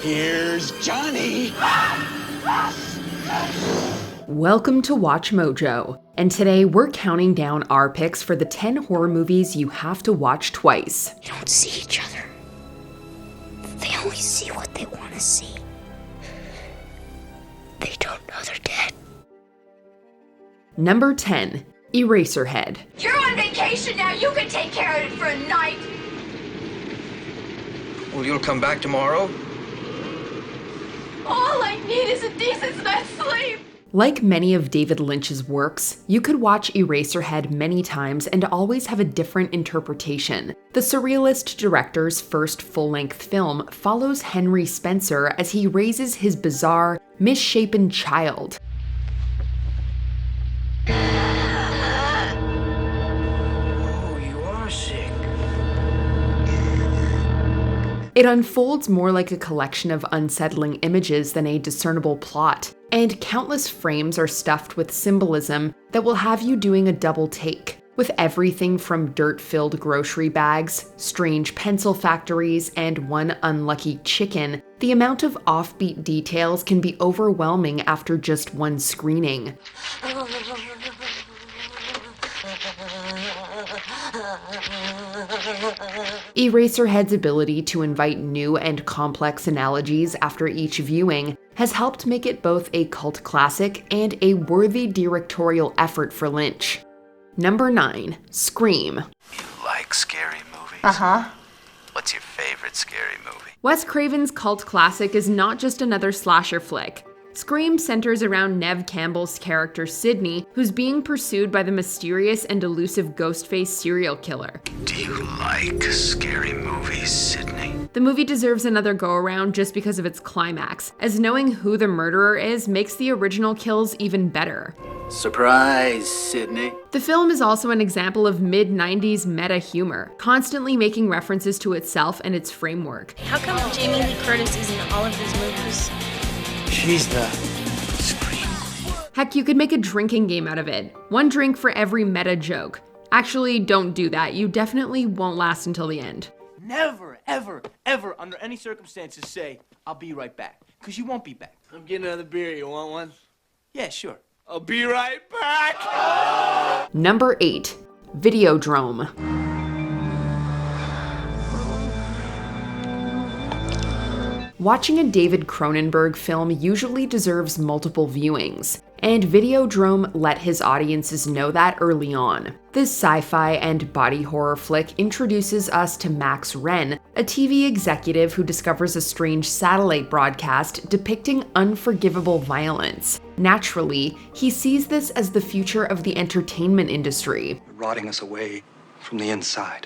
Here's Johnny. Welcome to Watch Mojo, and today we're counting down our picks for the 10 horror movies you have to watch twice. They don't see each other. They only see what they want to see. They don't know they're dead. Number 10, Eraserhead. You're on vacation now. You can take care of it for a night. Well, you'll come back tomorrow? All I need is a decent night's sleep. Like many of David Lynch's works, you could watch Eraserhead many times and always have a different interpretation. The surrealist director's first full-length film follows Henry Spencer as he raises his bizarre, misshapen child. Oh, you are sick. It unfolds more like a collection of unsettling images than a discernible plot, and countless frames are stuffed with symbolism that will have you doing a double take. With everything from dirt-filled grocery bags, strange pencil factories, and one unlucky chicken, the amount of offbeat details can be overwhelming after just one screening. Eraserhead's ability to invite new and complex analogies after each viewing has helped make it both a cult classic and a worthy directorial effort for Lynch. Number 9, Scream. You like scary movies? Uh-huh. What's your favorite scary movie? Wes Craven's cult classic is not just another slasher flick. Scream centers around Neve Campbell's character Sidney, who's being pursued by the mysterious and elusive Ghostface serial killer. Do you like scary movies, Sydney? The movie deserves another go-around just because of its climax, as knowing who the murderer is makes the original kills even better. Surprise, Sydney. The film is also an example of mid-90s meta humor, constantly making references to itself and its framework. How come Jamie Lee Curtis is in all of his movies? She's the Scream Queen. Heck, you could make a drinking game out of it. One drink for every meta joke. Actually, don't do that. You definitely won't last until the end. Never, ever, ever, under any circumstances say, I'll be right back. Because you won't be back. I'm getting another beer. You want one? Yeah, sure. I'll be right back. Number 8, Videodrome. Watching a David Cronenberg film usually deserves multiple viewings, and Videodrome let his audiences know that early on. This sci-fi and body horror flick introduces us to Max Wren, a TV executive who discovers a strange satellite broadcast depicting unforgivable violence. Naturally, he sees this as the future of the entertainment industry. Rotting us away from the inside.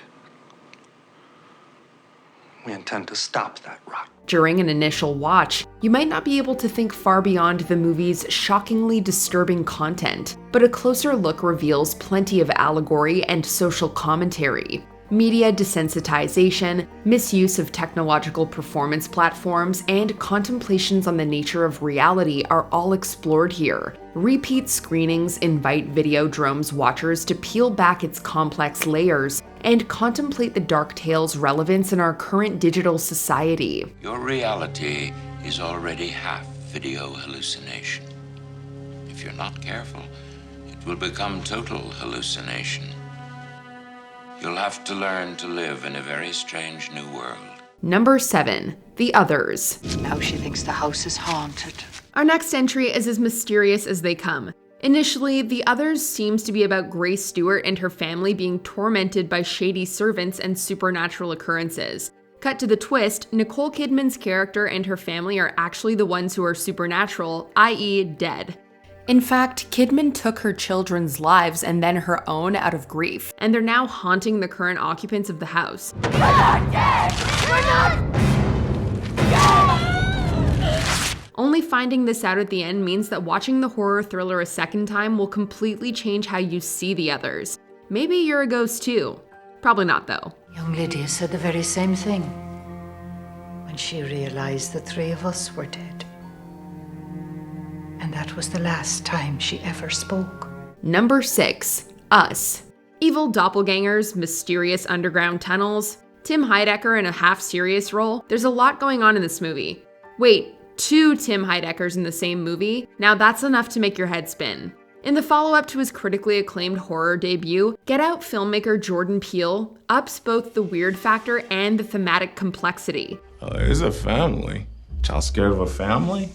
We intend to stop that rot. During an initial watch, you might not be able to think far beyond the movie's shockingly disturbing content, but a closer look reveals plenty of allegory and social commentary. Media desensitization, misuse of technological performance platforms, and contemplations on the nature of reality are all explored here. Repeat screenings invite Videodrome's watchers to peel back its complex layers and contemplate the dark tale's relevance in our current digital society. Your reality is already half video hallucination. If you're not careful, it will become total hallucination. You'll have to learn to live in a very strange new world. Number 7, The Others. Now she thinks the house is haunted. Our next entry is as mysterious as they come. Initially, The Others seems to be about Grace Stewart and her family being tormented by shady servants and supernatural occurrences. Cut to the twist, Nicole Kidman's character and her family are actually the ones who are supernatural, i.e. dead. In fact, Kidman took her children's lives and then her own out of grief, and they're now haunting the current occupants of the house. We're not dead! We're not dead! Only finding this out at the end means that watching the horror thriller a second time will completely change how you see the others. Maybe you're a ghost too. Probably not though. Young Lydia said the very same thing when she realized the three of us were dead. And that was the last time she ever spoke. Number 6, Us. Evil doppelgangers, mysterious underground tunnels, Tim Heidecker in a half-serious role. There's a lot going on in this movie. Wait, 2 Tim Heideckers in the same movie? Now that's enough to make your head spin. In the follow-up to his critically acclaimed horror debut, Get Out filmmaker Jordan Peele ups both the weird factor and the thematic complexity. It's a family. Y'all scared of a family?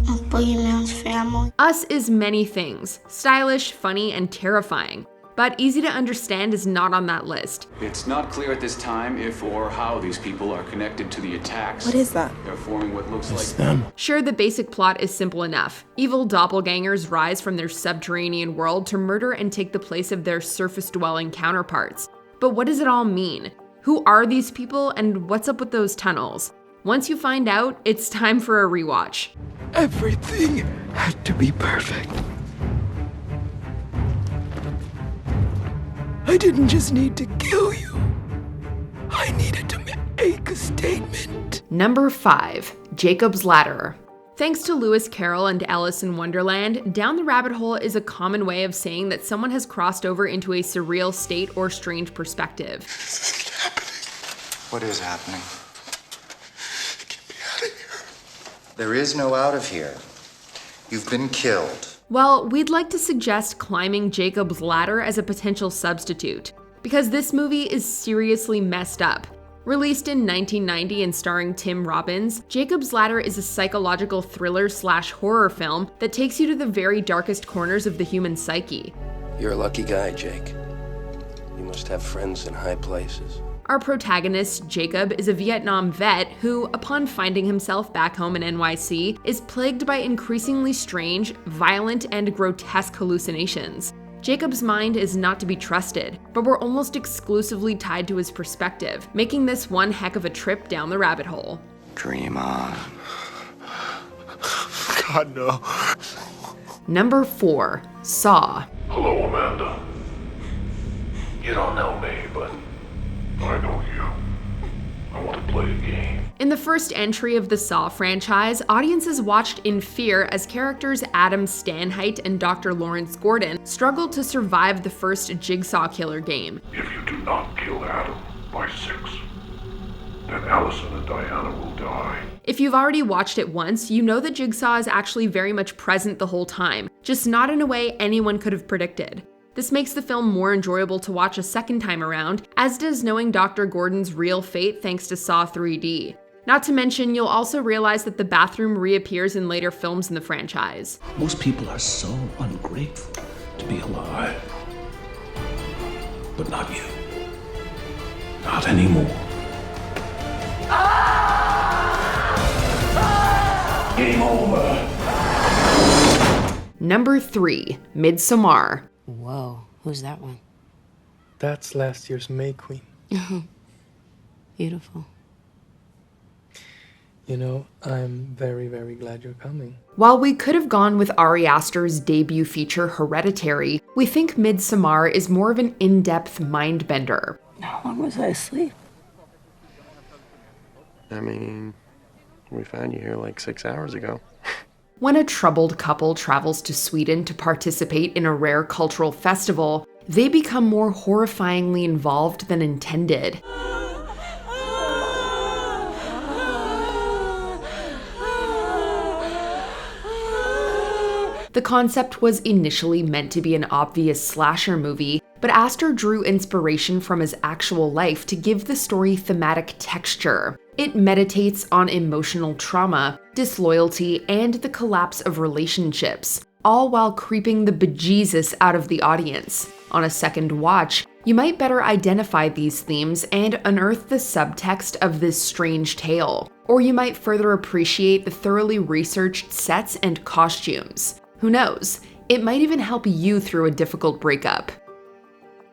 Boogeyman's family. Us is many things, stylish, funny, and terrifying. But easy to understand is not on that list. It's not clear at this time if or how these people are connected to the attacks. What is that? They're forming what looks like them. Sure, the basic plot is simple enough. Evil doppelgangers rise from their subterranean world to murder and take the place of their surface-dwelling counterparts. But what does it all mean? Who are these people and what's up with those tunnels? Once you find out, it's time for a rewatch. Everything had to be perfect. I didn't just need to kill you. I needed to make a statement. Number 5, Jacob's Ladder. Thanks to Lewis Carroll and Alice in Wonderland, down the rabbit hole is a common way of saying that someone has crossed over into a surreal state or strange perspective. This isn't happening. What is happening? Get me out of here. There is no out of here. You've been killed. Well, we'd like to suggest climbing Jacob's Ladder as a potential substitute, because this movie is seriously messed up. Released in 1990 and starring Tim Robbins, Jacob's Ladder is a psychological thriller/horror film that takes you to the very darkest corners of the human psyche. You're a lucky guy, Jake. You must have friends in high places. Our protagonist, Jacob, is a Vietnam vet who, upon finding himself back home in NYC, is plagued by increasingly strange, violent, and grotesque hallucinations. Jacob's mind is not to be trusted, but we're almost exclusively tied to his perspective, making this one heck of a trip down the rabbit hole. Dream on. God, no. Number 4, Saw. Hello, Amanda. You don't know me, but I know you. I want to play a game. In the first entry of the Saw franchise, audiences watched in fear as characters Adam Stanheight and Dr. Lawrence Gordon struggled to survive the first Jigsaw Killer game. If you do not kill Adam by 6, then Allison and Diana will die. If you've already watched it once, you know that Jigsaw is actually very much present the whole time, just not in a way anyone could have predicted. This makes the film more enjoyable to watch a second time around, as does knowing Dr. Gordon's real fate thanks to Saw 3D. Not to mention, you'll also realize that the bathroom reappears in later films in the franchise. Most people are so ungrateful to be alive. But not you. Not anymore. Game over. Number 3, Midamar. Whoa, who's that one? That's last year's May Queen. Beautiful. You know, I'm very, very glad you're coming. While we could have gone with Ari Aster's debut feature Hereditary, we think Midamar is more of an in-depth mind-bender. How long was I asleep? I mean, we found you here like 6 hours ago. When a troubled couple travels to Sweden to participate in a rare cultural festival, they become more horrifyingly involved than intended. The concept was initially meant to be an obvious slasher movie, but Aster drew inspiration from his actual life to give the story thematic texture. It meditates on emotional trauma, disloyalty, and the collapse of relationships, all while creeping the bejesus out of the audience. On a second watch, you might better identify these themes and unearth the subtext of this strange tale, or you might further appreciate the thoroughly researched sets and costumes. Who knows? It might even help you through a difficult breakup.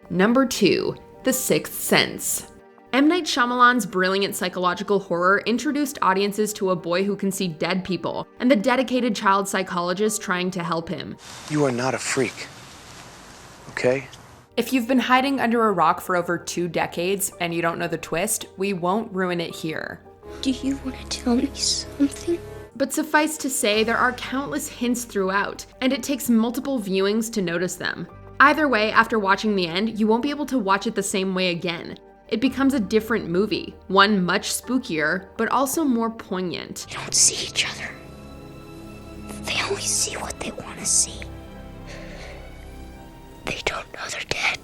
Number 2, The Sixth Sense. M. Night Shyamalan's brilliant psychological horror introduced audiences to a boy who can see dead people, and the dedicated child psychologist trying to help him. You are not a freak, okay? If you've been hiding under a rock for over 2 decades and you don't know the twist, we won't ruin it here. Do you want to tell me something? But suffice to say, there are countless hints throughout, and it takes multiple viewings to notice them. Either way, after watching the end, you won't be able to watch it the same way again. It becomes a different movie, one much spookier, but also more poignant. They don't see each other. They only see what they want to see. They don't know they're dead.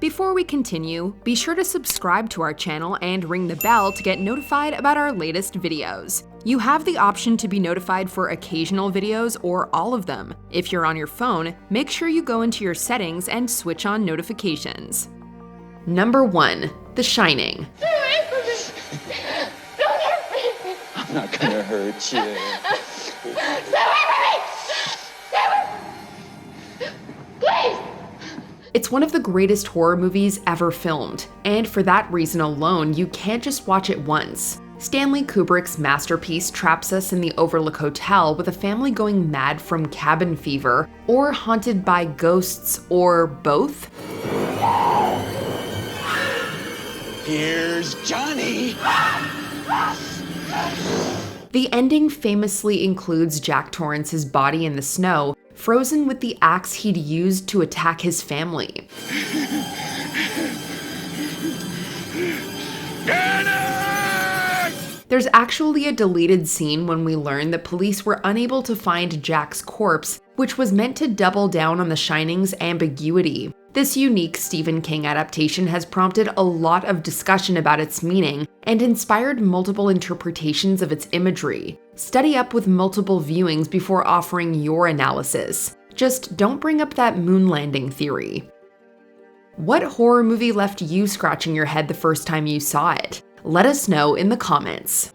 Before we continue, be sure to subscribe to our channel and ring the bell to get notified about our latest videos. You have the option to be notified for occasional videos or all of them. If you're on your phone, make sure you go into your settings and switch on notifications. Number 1. The Shining. Stay away from me! Don't hurt me! I'm not gonna hurt you. Stay away from me! Stay away! Please! It's one of the greatest horror movies ever filmed, and for that reason alone, you can't just watch it once. Stanley Kubrick's masterpiece traps us in the Overlook Hotel with a family going mad from cabin fever, or haunted by ghosts, or both. Here's Johnny! The ending famously includes Jack Torrance's body in the snow, frozen with the axe he'd used to attack his family. There's actually a deleted scene when we learn that police were unable to find Jack's corpse, which was meant to double down on The Shining's ambiguity. This unique Stephen King adaptation has prompted a lot of discussion about its meaning and inspired multiple interpretations of its imagery. Study up with multiple viewings before offering your analysis. Just don't bring up that moon landing theory. What horror movie left you scratching your head the first time you saw it? Let us know in the comments.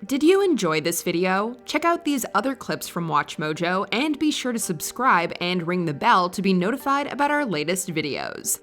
Did you enjoy this video? Check out these other clips from WatchMojo and be sure to subscribe and ring the bell to be notified about our latest videos.